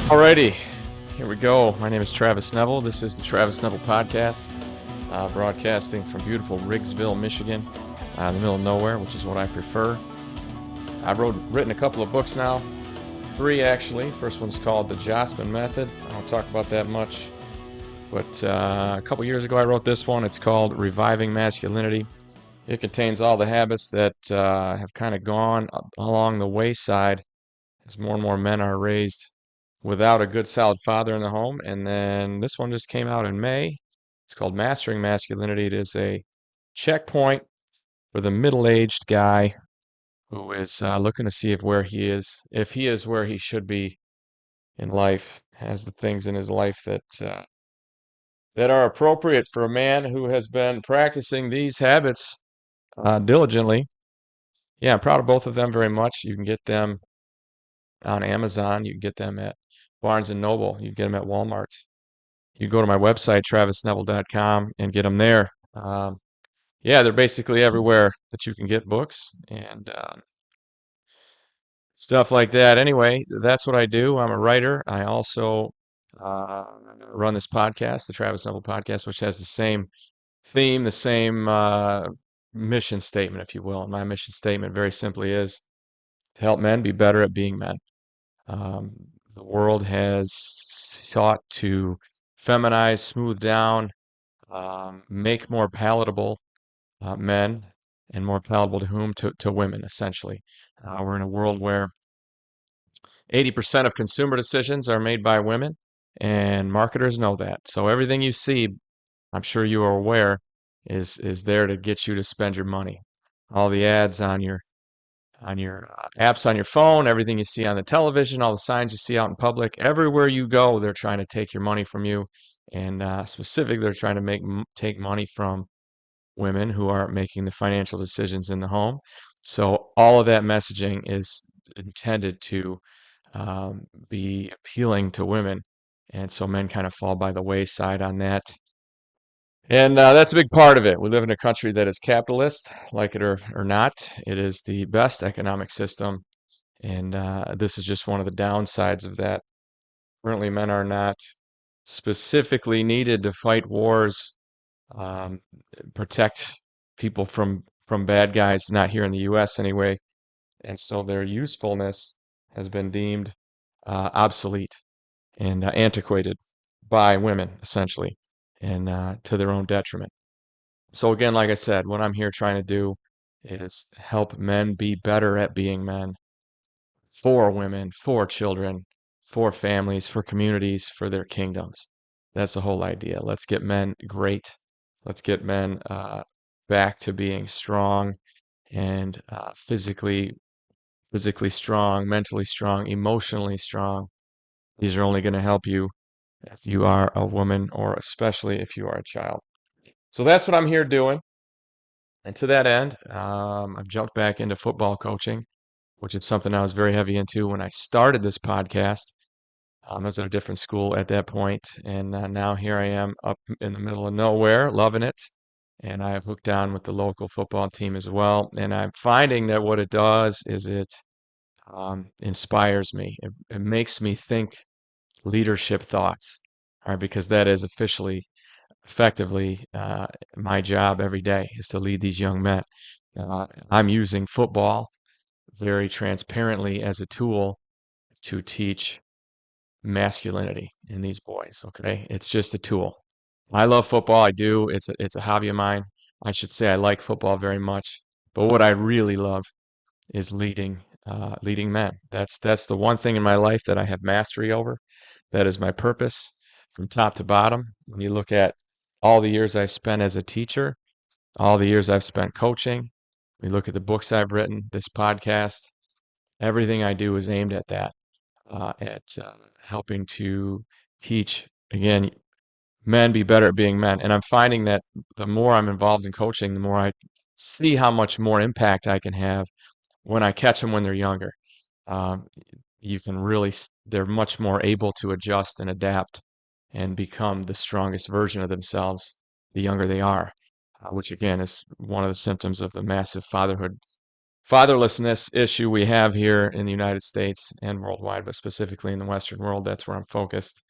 Alrighty, here we go. My name is Travis Neville. This is the Travis Neville Podcast, broadcasting from beautiful Riggsville, Michigan, in the middle of nowhere, which is what I prefer. I've written a couple of books now, 3 actually. First one's called The Jossman Method. I don't talk about that much, but a couple years ago I wrote this one. It's called Reviving Masculinity. It contains all the habits that have kind of gone along the wayside as more and more men are raised without a good solid father in the home. And then this one just came out in May. It's called Mastering Masculinity. It is a checkpoint for the middle-aged guy who is looking to see if he is where he should be in life, has the things in his life that are appropriate for a man who has been practicing these habits diligently. Yeah, I'm proud of both of them very much. You can get them on Amazon. You can get them at Barnes and Noble. You can get them at Walmart. You go to my website, travisneville.com, and get them there. Yeah, they're basically everywhere that you can get books and stuff like that. Anyway, that's what I do. I'm a writer. I also uh, run this podcast, the Travis Neville Podcast, which has the same theme, the same mission statement, if you will. And my mission statement very simply is to help men be better at being men. Um, the world has sought to feminize, smooth down, make more palatable men and more palatable to whom? To women, essentially. We're in a world where 80% of consumer decisions are made by women, and marketers know that. So everything you see, I'm sure you are aware, is there to get you to spend your money. All the ads on your apps on your phone, everything you see on the television, all the signs you see out in public, everywhere you go, they're trying to take your money from you, and specifically, they're trying to take money from women who are making the financial decisions in the home. So all of that messaging is intended to be appealing to women, and so men kind of fall by the wayside on that. And that's a big part of it. We live in a country that is capitalist, like it or not. It is the best economic system, and this is just one of the downsides of that. Currently, men are not specifically needed to fight wars, um, protect people from bad guys, not here in the U.S. anyway, and so their usefulness has been deemed obsolete and antiquated by women, essentially, and to their own detriment. So again, like I said, what I'm here trying to do is help men be better at being men for women, for children, for families, for communities, for their kingdoms. That's the whole idea. Let's get men great. Let's get men back to being strong and physically strong, mentally strong, emotionally strong. These are only going to help you if you are a woman or especially if you are a child. So that's what I'm here doing. And to that end, I've jumped back into football coaching, which is something I was very heavy into when I started this podcast. I was at a different school at that point, and now here I am up in the middle of nowhere, loving it. And I have hooked on with the local football team as well. And I'm finding that what it does is it inspires me. It makes me think leadership thoughts, all right, because that is effectively my job every day is to lead these young men. I'm using football very transparently as a tool to teach masculinity in these boys. Okay, it's just a tool. I love football. I do. It's a hobby of mine. I should say I like football very much. But what I really love is leading men. That's the one thing in my life that I have mastery over. That is my purpose from top to bottom. When you look at all the years I've spent as a teacher, all the years I've spent coaching, we look at the books I've written, this podcast, everything I do is aimed at that, at helping to teach, again, men be better at being men. And I'm finding that the more I'm involved in coaching, the more I see how much more impact I can have when I catch them when they're younger. Um, you can really, they're much more able to adjust and adapt and become the strongest version of themselves the younger they are, which again is one of the symptoms of the massive fatherlessness issue we have here in the United States and worldwide, but specifically in the Western world. That's where I'm focused.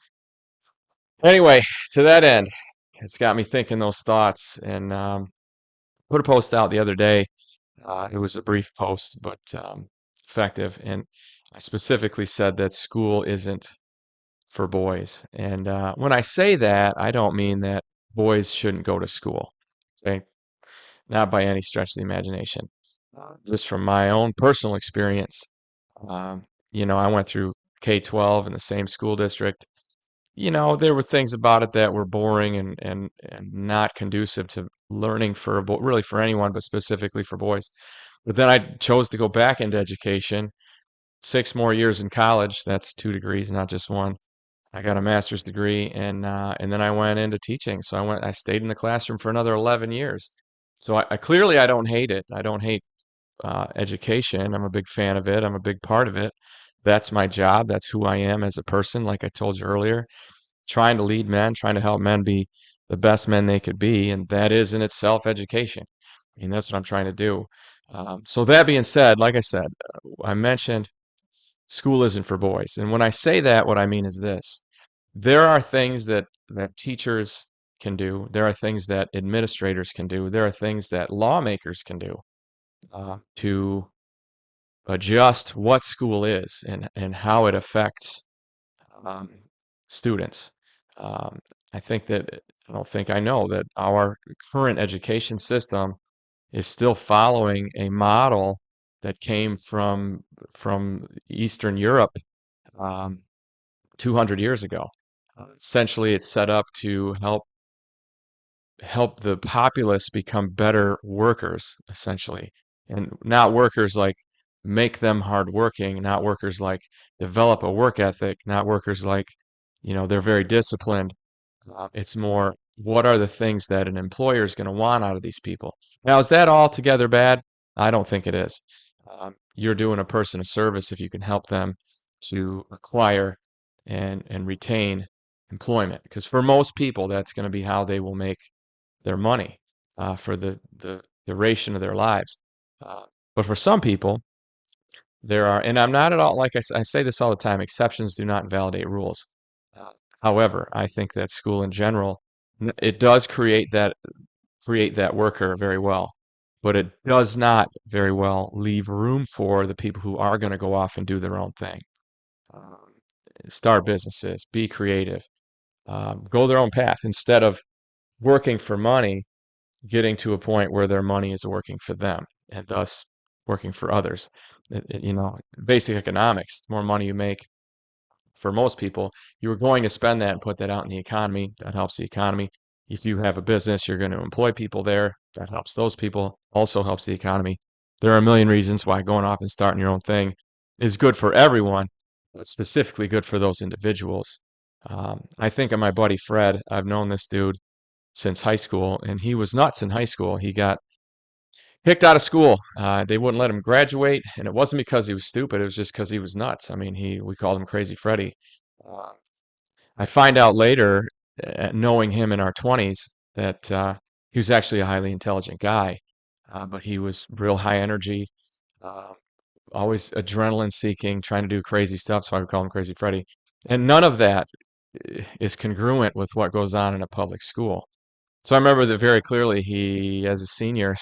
Anyway, to that end, it's got me thinking those thoughts, and put a post out the other day. It was a brief post, but effective. And I specifically said that school isn't for boys. And when I say that, I don't mean that boys shouldn't go to school. Okay, not by any stretch of the imagination. Just from my own personal experience, um, I went through K-12 in the same school district. There were things about it that were boring and not conducive to learning for really for anyone, but specifically for boys. But then I chose to go back into education, 6 more years in college. That's 2 degrees, not just one. I got a master's degree, and then I went into teaching. So I stayed in the classroom for another 11 years. So I clearly I don't hate it. I don't hate education. I'm a big fan of it. I'm a big part of it. That's my job. That's who I am as a person, like I told you earlier, trying to lead men, trying to help men be the best men they could be, and that is in itself education. I mean, that's what I'm trying to do. So that being said, like I said, I mentioned school isn't for boys, and when I say that, what I mean is this: there are things that teachers can do, there are things that administrators can do, there are things that lawmakers can do to adjust what school is and how it affects um, students. Um, I think that I don't think I know that our current education system is still following a model that came from Eastern Europe um, 200 years ago. Essentially, it's set up to help the populace become better workers, essentially, and not workers like make them hardworking, not workers like develop a work ethic, not workers like, they're very disciplined. It's more, what are the things that an employer is going to want out of these people? Now, is that altogether bad? I don't think it is. You're doing a person a service if you can help them to acquire and retain employment, because for most people, that's going to be how they will make their money for the duration of their lives. Uh, but for some people, there are, and I'm not at all, like I say this all the time, exceptions do not validate rules. Uh, However, I think that school in general, it does create that worker very well, but it does not very well leave room for the people who are going to go off and do their own thing. Um, Start businesses, be creative, go their own path instead of working for money, getting to a point where their money is working for them and thus working for others. Basic economics, the more money you make, for most people, you are going to spend that and put that out in the economy. That helps the economy. If you have a business, you're going to employ people there. That helps those people, also helps the economy. There are a million reasons why going off and starting your own thing is good for everyone, but specifically good for those individuals. I think of my buddy Fred. I've known this dude since high school, and he was nuts in high school. He got kicked out of school. They wouldn't let him graduate, and it wasn't because he was stupid. It was just because he was nuts. I mean, we called him Crazy Freddy. Uh, I find out later, knowing him in our 20s, that he was actually a highly intelligent guy, but he was real high energy, uh, always adrenaline seeking, trying to do crazy stuff. So I would call him Crazy Freddy. And none of that is congruent with what goes on in a public school. So I remember that very clearly. He, as a senior,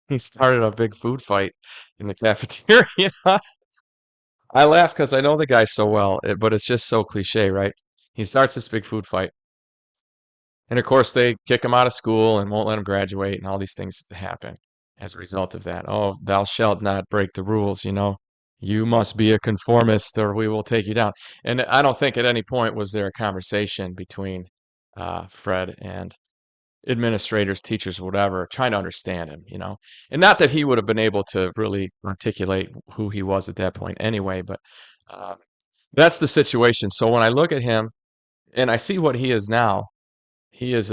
he started a big food fight in the cafeteria. I laugh because I know the guy so well, but it's just so cliche, right? He starts this big food fight, and of course they kick him out of school and won't let him graduate, and all these things happen as a result of that. Oh, thou shalt not break the rules, you know. You must be a conformist, or we will take you down. And I don't think at any point was there a conversation between Fred and administrators, teachers, whatever, trying to understand him. And not that he would have been able to really articulate who he was at that point anyway, but uh, that's the situation. So when I look at him and I see what he is now, he is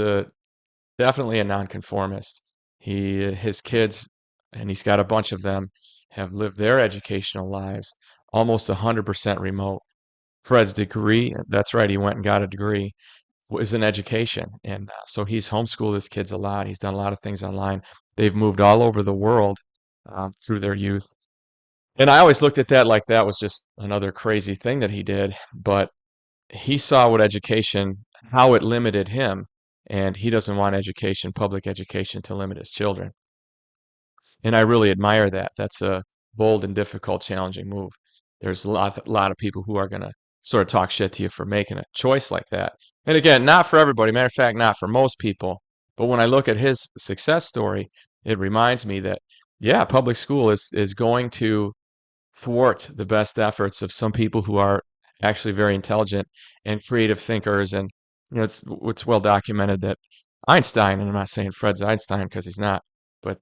definitely a nonconformist. His kids, and he's got a bunch of them, have lived their educational lives almost 100% remote. Fred's degree, that's right, he went and got a degree, was in education. And so he's homeschooled his kids a lot. He's done a lot of things online. They've moved all over the world through their youth. And I always looked at that like that was just another crazy thing that he did. But he saw what education, how it limited him. And he doesn't want education, public education, to limit his children. And I really admire that. That's a bold and difficult, challenging move. There's a lot of people who are going to sort of talk shit to you for making a choice like that. And again, not for everybody. Matter of fact, not for most people. But when I look at his success story, it reminds me that, yeah, public school is going to thwart the best efforts of some people who are actually very intelligent and creative thinkers. And it's well documented that Einstein, and I'm not saying Fred's Einstein because he's not, but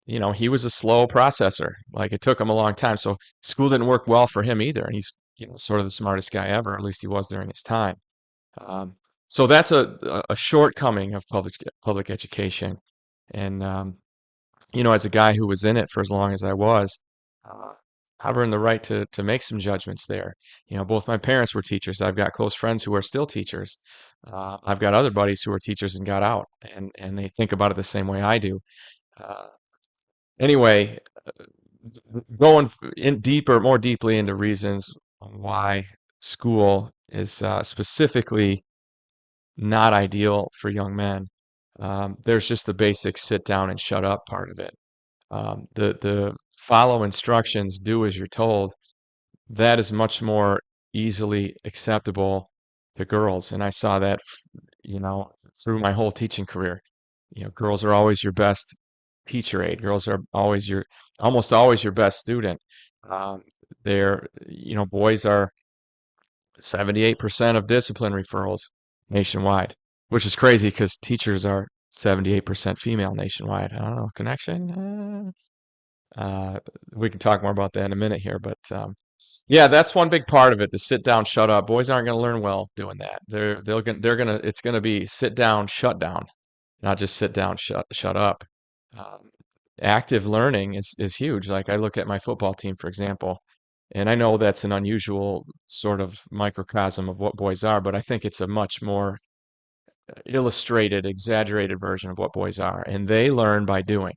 he was a slow processor. Like it took him a long time. So school didn't work well for him either. And he's, sort of the smartest guy ever, at least he was during his time. Um, so that's a shortcoming of public education. And, as a guy who was in it for as long as I was, uh, I've earned the right to make some judgments there. Both my parents were teachers. I've got close friends who are still teachers. I've got other buddies who are teachers and got out, and they think about it the same way I do. Uh, Anyway, going in deeper, more deeply into reasons on why school is specifically not ideal for young men. There's just the basic sit down and shut up part of it. The follow instructions, do as you're told, that is much more easily acceptable to girls. And I saw that, through my whole teaching career. Girls are always your best teacher aide. Girls are almost always your best student. Um, boys are 78% of discipline referrals nationwide, which is crazy because teachers are 78% female nationwide. I don't know, connection? We can talk more about that in a minute here, but yeah, that's one big part of it. The sit down, shut up. Boys aren't going to learn well doing that. It's going to be sit down, shut down, not just sit down, shut up. Um, Active learning is huge. Like I look at my football team, for example, and I know that's an unusual sort of microcosm of what boys are, but I think it's a much more illustrated, exaggerated version of what boys are. And they learn by doing.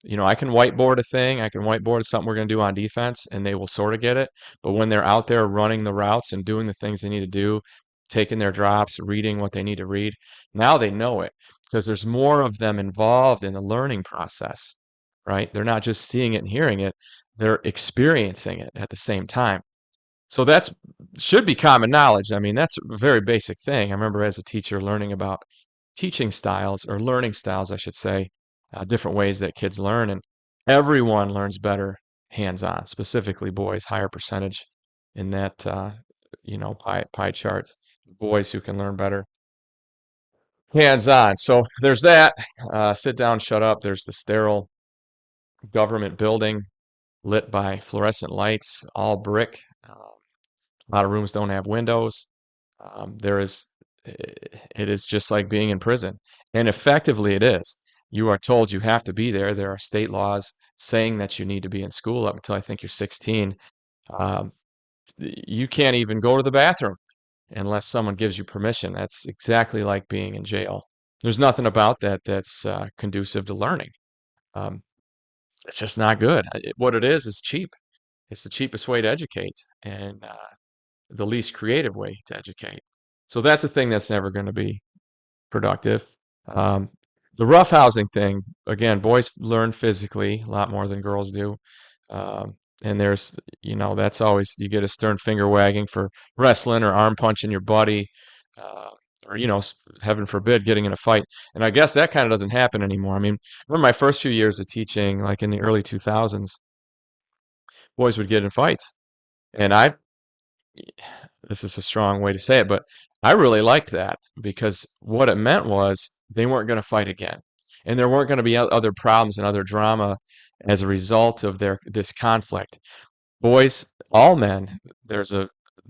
I can whiteboard a thing, I can whiteboard something we're going to do on defense, and they will sort of get it. But when they're out there running the routes and doing the things they need to do, taking their drops, reading what they need to read, now they know it because there's more of them involved in the learning process, right? They're not just seeing it and hearing it, they're experiencing it at the same time. So that's should be common knowledge. I mean, that's a very basic thing. I remember as a teacher learning about teaching styles or learning styles, I should say, different ways that kids learn, and everyone learns better hands-on, specifically boys, higher percentage in that pie chart. Boys who can learn better hands-on. So there's that. Sit down, shut up. There's the sterile government building lit by fluorescent lights, all brick. A lot of rooms don't have windows. There is, it is just like being in prison. And effectively it is. You are told you have to be there. There are state laws saying that you need to be in school up until I think you're 16. Um, you can't even go to the bathroom unless someone gives you permission. That's exactly like being in jail. There's nothing about that that's conducive to learning. Um, it's just not good. What it is cheap. It's the cheapest way to educate. And the least creative way to educate. So that's a thing that's never going to be productive. Um, the roughhousing thing, again, boys learn physically a lot more than girls do. And there's, that's always, you get a stern finger wagging for wrestling or arm punching your buddy, uh, or, heaven forbid, getting in a fight. And I guess that kind of doesn't happen anymore. I mean, remember my first few years of teaching, like in the early 2000s, boys would get in fights. And this is a strong way to say it, but I really liked that because what it meant was they weren't going to fight again. And there weren't going to be other problems and other drama as a result of this conflict. Boys, all men, the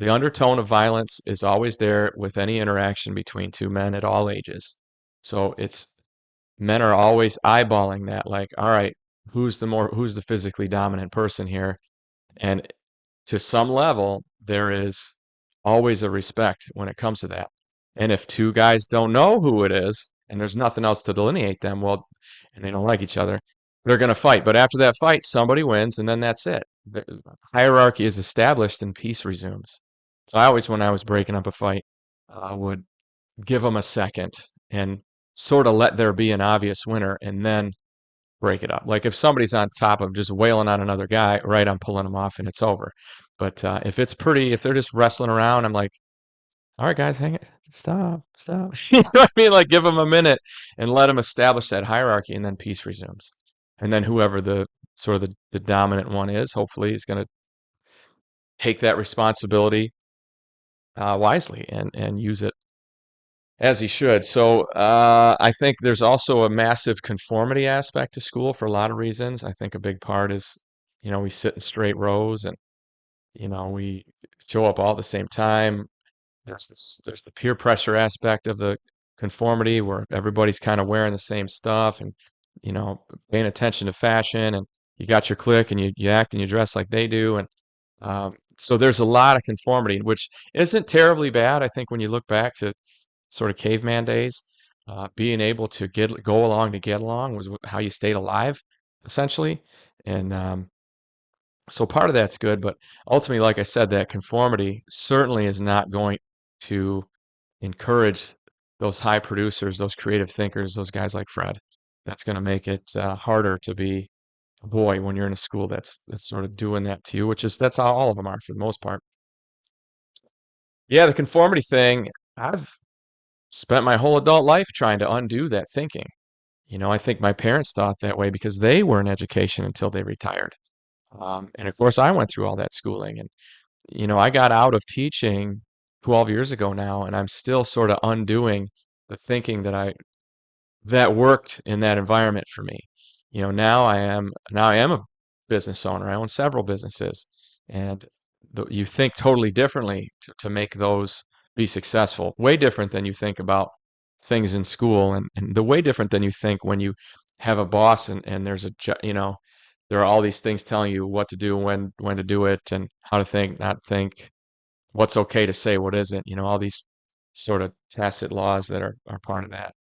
undertone of violence is always there with any interaction between two men at all ages. So it's men are always eyeballing that, like, all right, who's the physically dominant person here? And to some level, there is always a respect when it comes to that. And if two guys don't know who it is, and there's nothing else to delineate them, well, and they don't like each other, they're going to fight. But after that fight, somebody wins, and then that's it. The hierarchy is established, and peace resumes. So I always, when I was breaking up a fight, would give them a second and sort of let there be an obvious winner, and then break it up. Like if somebody's on top of just wailing on another guy, right, I'm pulling them off and it's over. But if they're just wrestling around, I'm like, all right, guys, hang it, stop, stop. You know what I mean? Like give them a minute and let them establish that hierarchy, and then peace resumes. And then whoever the sort of the dominant one is, hopefully, is going to take that responsibility wisely and use it as he should. So I think there's also a massive conformity aspect to school for a lot of reasons. I think a big part is, we sit in straight rows, and we show up all at the same time. There's the peer pressure aspect of the conformity where everybody's kind of wearing the same stuff, and paying attention to fashion, and you got your clique, and you act and you dress like they do, and so there's a lot of conformity, which isn't terribly bad. I think when you look back to sort of caveman days, being able to go along to get along was how you stayed alive, essentially. And so part of that's good, but ultimately, like I said, that conformity certainly is not going to encourage those high producers, those creative thinkers, those guys like Fred. That's going to make it harder to be a boy when you're in a school that's sort of doing that to you, that's how all of them are for the most part. Yeah, the conformity thing, I've spent my whole adult life trying to undo that thinking. I think my parents thought that way because they were in education until they retired. And of course, I went through all that schooling. And, I got out of teaching 12 years ago now, and I'm still sort of undoing the thinking that worked in that environment for me. Now I am a business owner. I own several businesses, and you think totally differently to make those be successful. Way different than you think about things in school, and the way different than you think when you have a boss, and there are all these things telling you what to do, when to do it, and how to think, not think, what's okay to say, what isn't. All these sort of tacit laws that are part of that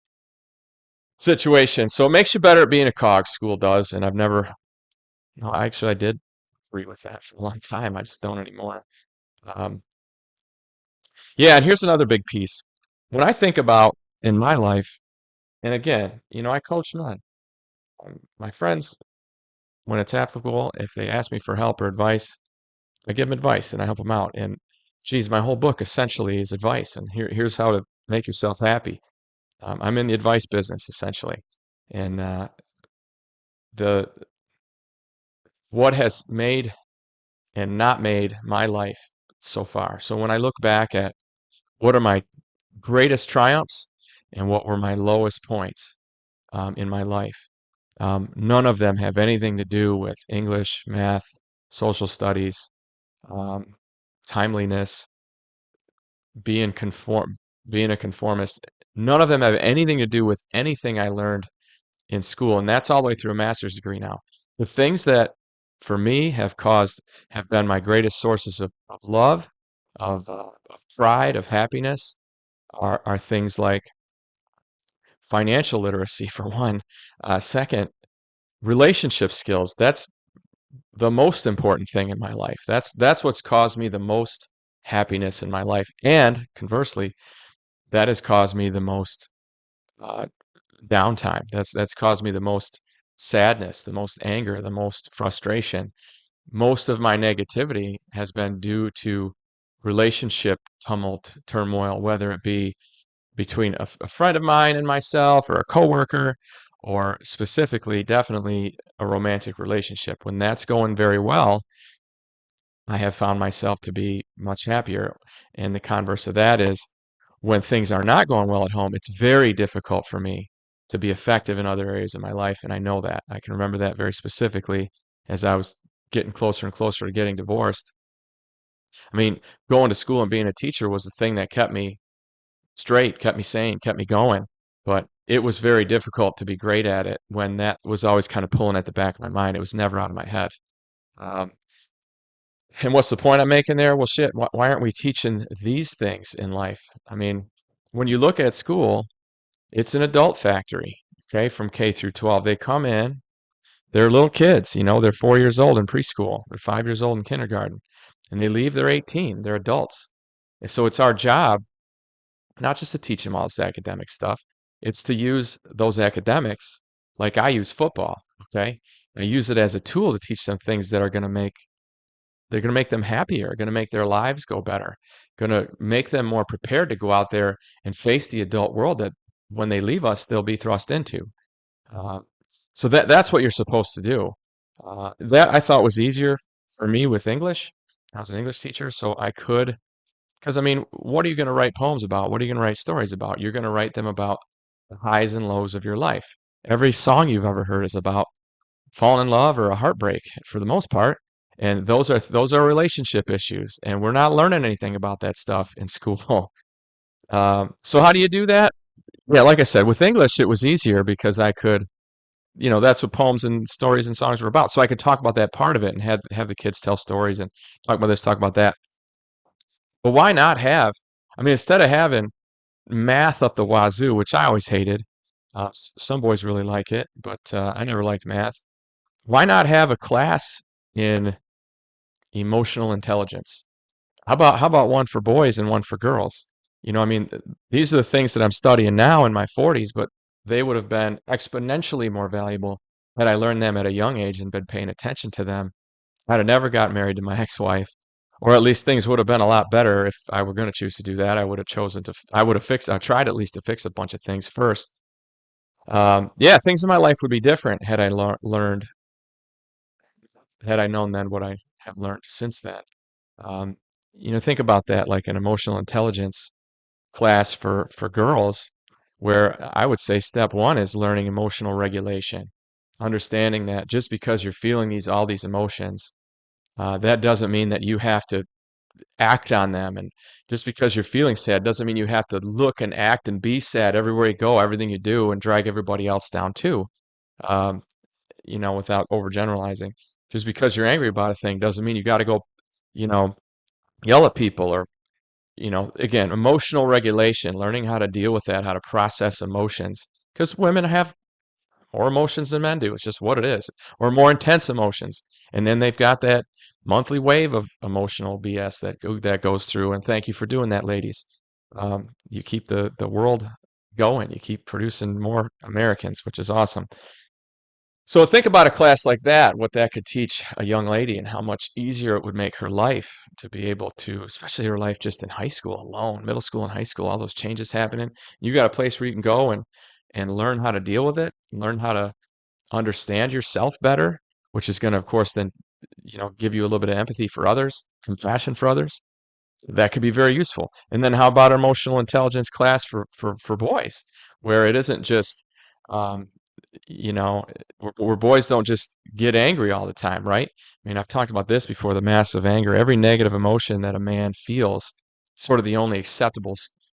situation. So it makes you better at being a cog, school does. And I've never, actually, I did agree with that for a long time. I just don't anymore. Um, yeah, and here's another big piece. When I think about in my life, and again, I coach men. My friends, when it's applicable, if they ask me for help or advice, I give them advice and I help them out. And geez, my whole book essentially is advice. And here's how to make yourself happy. I'm in the advice business essentially. And the what has made and not made my life so far. So when I look back at what are my greatest triumphs and what were my lowest points in my life, none of them have anything to do with English, math, social studies, um, timeliness, being conform, being a conformist. None of them have anything to do with anything I learned in school, and that's all the way through a master's degree now. The things that for me have been my greatest sources of love, of pride, of happiness are things like financial literacy for one. Second, relationship skills. That's the most important thing in my life. That's what's caused me the most happiness in my life, and conversely, that has caused me the most uh, downtime. That's caused me the most sadness, the most anger, the most frustration. Most of my negativity has been due to relationship tumult, turmoil, whether it be between a friend of mine and myself, or a coworker, or specifically, definitely a romantic relationship. When that's going very well, I have found myself to be much happier. And the converse of that is when things are not going well at home, it's very difficult for me to be effective in other areas of my life. And I know that. I can remember that very specifically as I was getting closer and closer to getting divorced. I mean, going to school and being a teacher was the thing that kept me straight, kept me sane, kept me going. But it was very difficult to be great at it when that was always kind of pulling at the back of my mind. It was never out of my head. Um, and what's the point I'm making there? Well, shit, why aren't we teaching these things in life? I mean, when you look at school, it's an adult factory, okay, from K through 12. They come in, they're little kids, they're 4 years old in preschool, they're 5 years old in kindergarten, and they leave, they're 18, they're adults. And so it's our job not just to teach them all this academic stuff, it's to use those academics like I use football, okay? I use it as a tool to teach them things that are going to make they're going to make them happier, going to make their lives go better, going to make them more prepared to go out there and face the adult world that when they leave us, they'll be thrust into. Uh, so that's what you're supposed to do. That I thought was easier for me with English. I was an English teacher, so I could, because I mean, what are you going to write poems about? What are you going to write stories about? You're going to write them about the highs and lows of your life. Every song you've ever heard is about falling in love or a heartbreak for the most part. And those are relationship issues, and we're not learning anything about that stuff in school. So how do you do that? Yeah, like I said, with English it was easier because I could, that's what poems and stories and songs were about. So I could talk about that part of it and have the kids tell stories and talk about this, talk about that. But why not have? I mean, instead of having math up the wazoo, which I always hated, some boys really like it, but I never liked math. Why not have a class in emotional intelligence? How about one for boys and one for girls? I mean, these are the things that I'm studying now in my 40s, but they would have been exponentially more valuable had I learned them at a young age and been paying attention to them. I'd have never got married to my ex-wife, or at least things would have been a lot better if I were going to choose to do that. I would have I tried at least to fix a bunch of things first. Yeah, things in my life would be different had I had I known then what I have learned since then. Um, think about that like an emotional intelligence class for girls, where I would say step one is learning emotional regulation, understanding that just because you're feeling all these emotions, that doesn't mean that you have to act on them. And just because you're feeling sad doesn't mean you have to look and act and be sad everywhere you go, everything you do, and drag everybody else down too. Um, without overgeneralizing. Just because you're angry about a thing doesn't mean you got to go, you know, yell at people or, again, emotional regulation, learning how to deal with that, how to process emotions. Because women have more emotions than men do. It's just what it is, or more intense emotions. And then they've got that monthly wave of emotional BS that goes through. And thank you for doing that, ladies. You keep the world going. You keep producing more Americans, which is awesome. So think about a class like that, what that could teach a young lady and how much easier it would make her life to be able to, especially her life just in high school alone, middle school and high school, all those changes happening. You got a place where you can go and learn how to deal with it, learn how to understand yourself better, which is going to, of course, then, give you a little bit of empathy for others, compassion for others. That could be very useful. And then how about emotional intelligence class for boys, where it isn't just, um, you know, where boys don't just get angry all the time, right? I mean, I've talked about this before, the massive anger. Every negative emotion that a man feels, sort of the only acceptable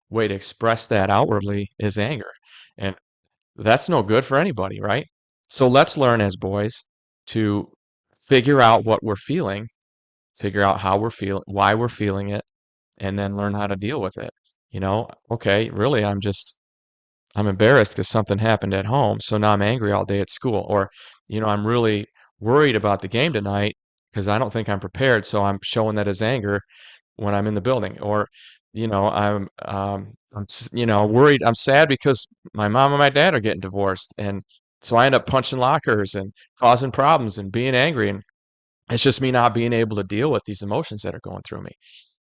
way to express that outwardly is anger. And that's no good for anybody, right? So let's learn as boys to figure out what we're feeling, figure out how we're feeling, why we're feeling it, and then learn how to deal with it. Okay, really, I'm embarrassed because something happened at home, so now I'm angry all day at school. Or, I'm really worried about the game tonight because I don't think I'm prepared, so I'm showing that as anger when I'm in the building. Or, worried. I'm sad because my mom and my dad are getting divorced, and so I end up punching lockers and causing problems and being angry. And it's just me not being able to deal with these emotions that are going through me.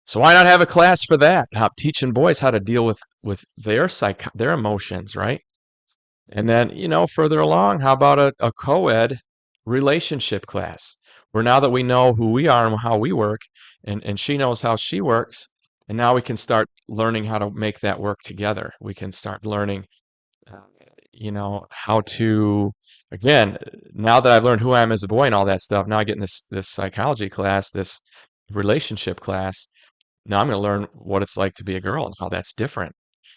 So why not have a class for that? How teaching boys how to deal with their emotions, right? And then, further along, how about a co-ed relationship class? Where now that we know who we are and how we work, and she knows how she works, and now we can start learning how to make that work together. We can start learning, uh, how to, again, now that I've learned who I am as a boy and all that stuff, now I get in this psychology class, this relationship class. Now I'm going to learn what it's like to be a girl and how that's different.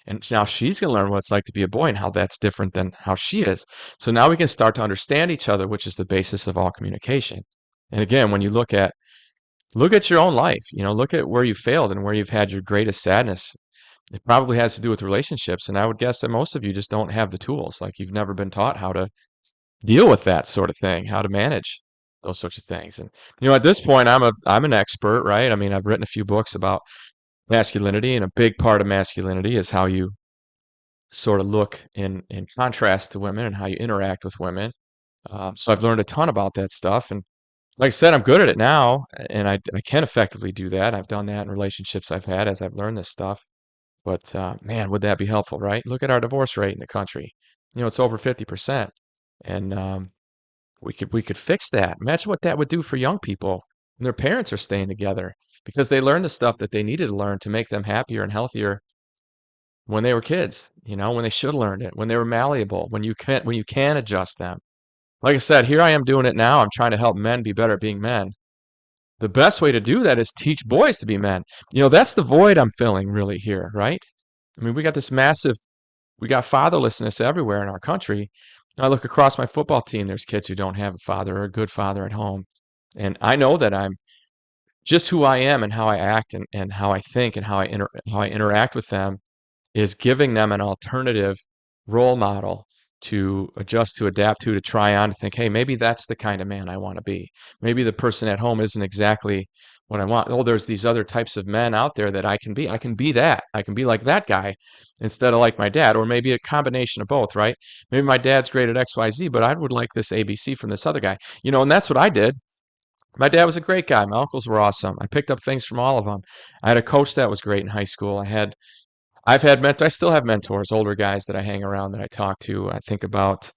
And now she's going to learn what it's like to be a boy and how that's different than how she is. So now we can start to understand each other, which is the basis of all communication. And again, when you look at your own life, look at where you failed and where you've had your greatest sadness. It probably has to do with relationships. And I would guess that most of you just don't have the tools. Like you've never been taught how to deal with that sort of thing, how to manage those sorts of things. And at this point, I'm an expert, right? I mean, I've written a few books about masculinity, and a big part of masculinity is how you sort of look in contrast to women and how you interact with women. So I've learned a ton about that stuff, and like I said, I'm good at it now, and I can effectively do that. I've done that in relationships I've had as I've learned this stuff. But man, would that be helpful, right? Look at our divorce rate in the country. It's over 50%, and we could fix that. Imagine what that would do for young people when their parents are staying together because they learned the stuff that they needed to learn to make them happier and healthier when they were kids, when they should have learned it, when they were malleable, when you can adjust them. Like I said, here I am doing it now. I'm trying to help men be better at being men. The best way to do that is teach boys to be men. That's the void I'm filling really here, right? I mean, we got fatherlessness everywhere in our country. I look across my football team, there's kids who don't have a father or a good father at home. And I know that I'm just who I am and how I act and how I think and how I interact with them is giving them an alternative role model to adjust, to adapt to try on, to think, hey, maybe that's the kind of man I want to be. Maybe the person at home isn't exactly what I want. Oh, there's these other types of men out there that I can be. I can be that. I can be like that guy instead of like my dad, or maybe a combination of both, right? Maybe my dad's great at XYZ, but I would like this ABC from this other guy. And that's what I did. My dad was a great guy. My uncles were awesome. I picked up things from all of them. I had a coach that was great in high school. I've had I still have mentors, older guys that I hang around that I talk to. I think about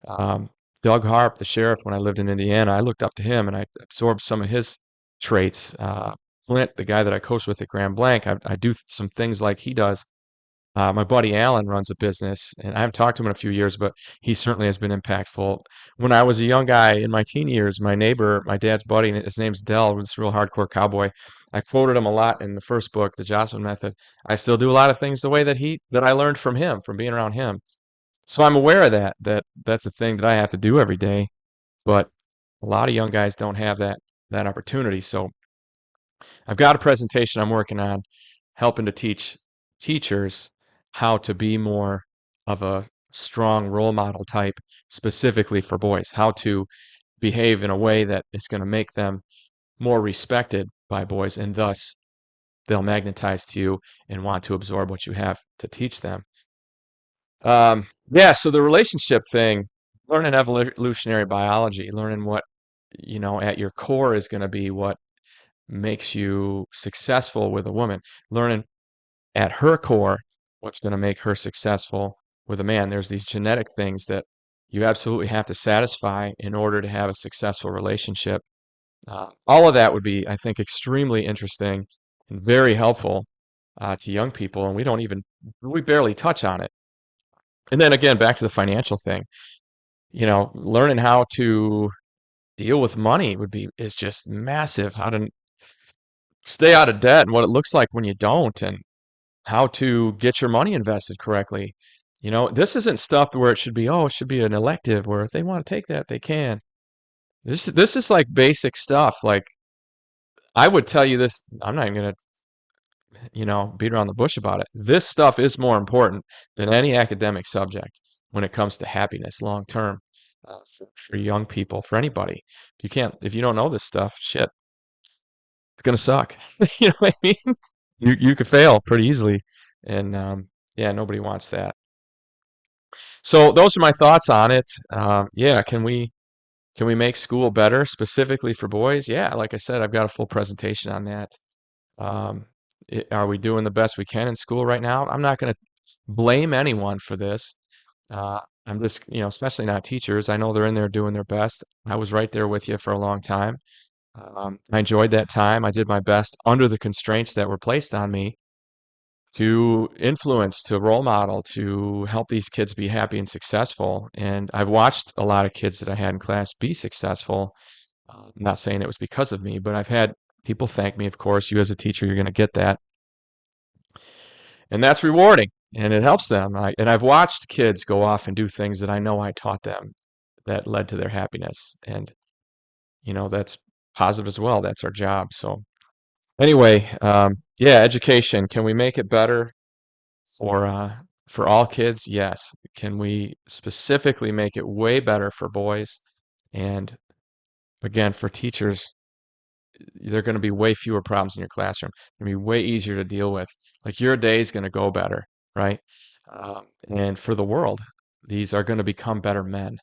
um, Doug Harp, the sheriff, when I lived in Indiana. I looked up to him and I absorbed some of his traits. Flint, the guy that I coached with at Grand Blanc, I do some things like he does. My buddy Alan runs a business, and I haven't talked to him in a few years, but he certainly has been impactful. When I was a young guy in my teen years, my neighbor, my dad's buddy, his name's Dell, this real hardcore cowboy. I quoted him a lot in the first book, The Jocelyn Method. I still do a lot of things the way that I learned from him, from being around him. So I'm aware of that's a thing that I have to do every day, but a lot of young guys don't have that opportunity. So I've got a presentation I'm working on helping to teach teachers how to be more of a strong role model type specifically for boys, how to behave in a way that is going to make them more respected by boys, and thus they'll magnetize to you and want to absorb what you have to teach them. Yeah, so the relationship thing, learning evolutionary biology, learning what, at your core is going to be what makes you successful with a woman, learning at her core what's going to make her successful with a man. There's these genetic things that you absolutely have to satisfy in order to have a successful relationship. All of that would be, I think, extremely interesting and very helpful to young people, and we barely touch on it. And then again, back to the financial thing, learning how to deal with money is just massive. How to stay out of debt and what it looks like when you don't, and how to get your money invested correctly. This isn't stuff where it should be an elective where if they want to take that, they can. This is like basic stuff. Like I would tell you this, I'm not even gonna, beat around the bush about it. This stuff is more important than any academic subject when it comes to happiness long term for young people, for anybody. If you don't know this stuff, shit, it's gonna suck. You know what I mean? You could fail pretty easily, and yeah, nobody wants that. So those are my thoughts on it. Yeah, can we make school better specifically for boys? Yeah, like I said, I've got a full presentation on that. Um, are we doing the best we can in school right now? I'm not going to blame anyone for this. I'm just, especially not teachers. I know they're in there doing their best. I was right there with you for a long time. I enjoyed that time. I did my best under the constraints that were placed on me to influence, to role model, to help these kids be happy and successful. And I've watched a lot of kids that I had in class be successful. I'm not saying it was because of me, but I've had people thank me. Of course, you as a teacher, you're going to get that. And that's rewarding. and it helps them. And I've watched kids go off and do things that I know I taught them that led to their happiness. And, that's positive as well. That's our job. So anyway, yeah, education. Can we make it better for all kids? Yes. Can we specifically make it way better for boys? And again, for teachers, there are going to be way fewer problems in your classroom. It's going to be way easier to deal with. Like your day is going to go better, right? And for the world, these are going to become better men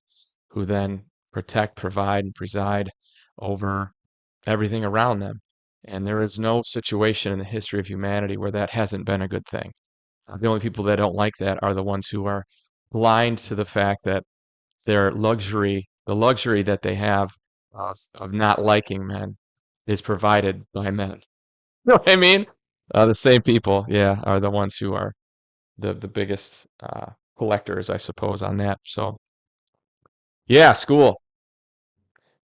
who then protect, provide, and preside over everything around them. And there is no situation in the history of humanity where that hasn't been a good thing. The only people that don't like that are the ones who are blind to the fact that the luxury that they have of not liking men is provided by men. You know what I mean? The same people, yeah, are the ones who are the biggest collectors, I suppose, on that. So, yeah, school.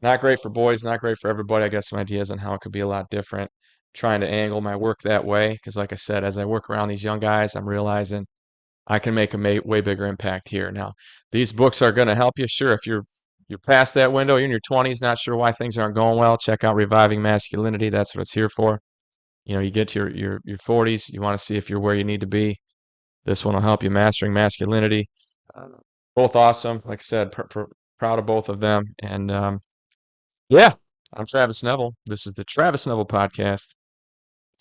Not great for boys, not great for everybody. I got some ideas on how it could be a lot different. Trying to angle my work that way, because like I said, as I work around these young guys, I'm realizing I can make a way bigger impact here. Now, these books are going to help you. Sure, if you're past that window, you're in your 20s, not sure why things aren't going well, check out Reviving Masculinity. That's what it's here for. You get to your 40s, you want to see if you're where you need to be. This one will help you. Mastering Masculinity. Uh, Both awesome. Like I said, proud of both of them. And yeah, I'm Travis Neville. This is the Travis Neville Podcast.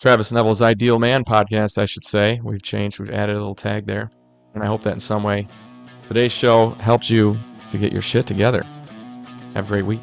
Travis Neville's Ideal Man Podcast, I should say. We've changed, we've added a little tag there. And I hope that in some way today's show helped you to get your shit together. Have a great week.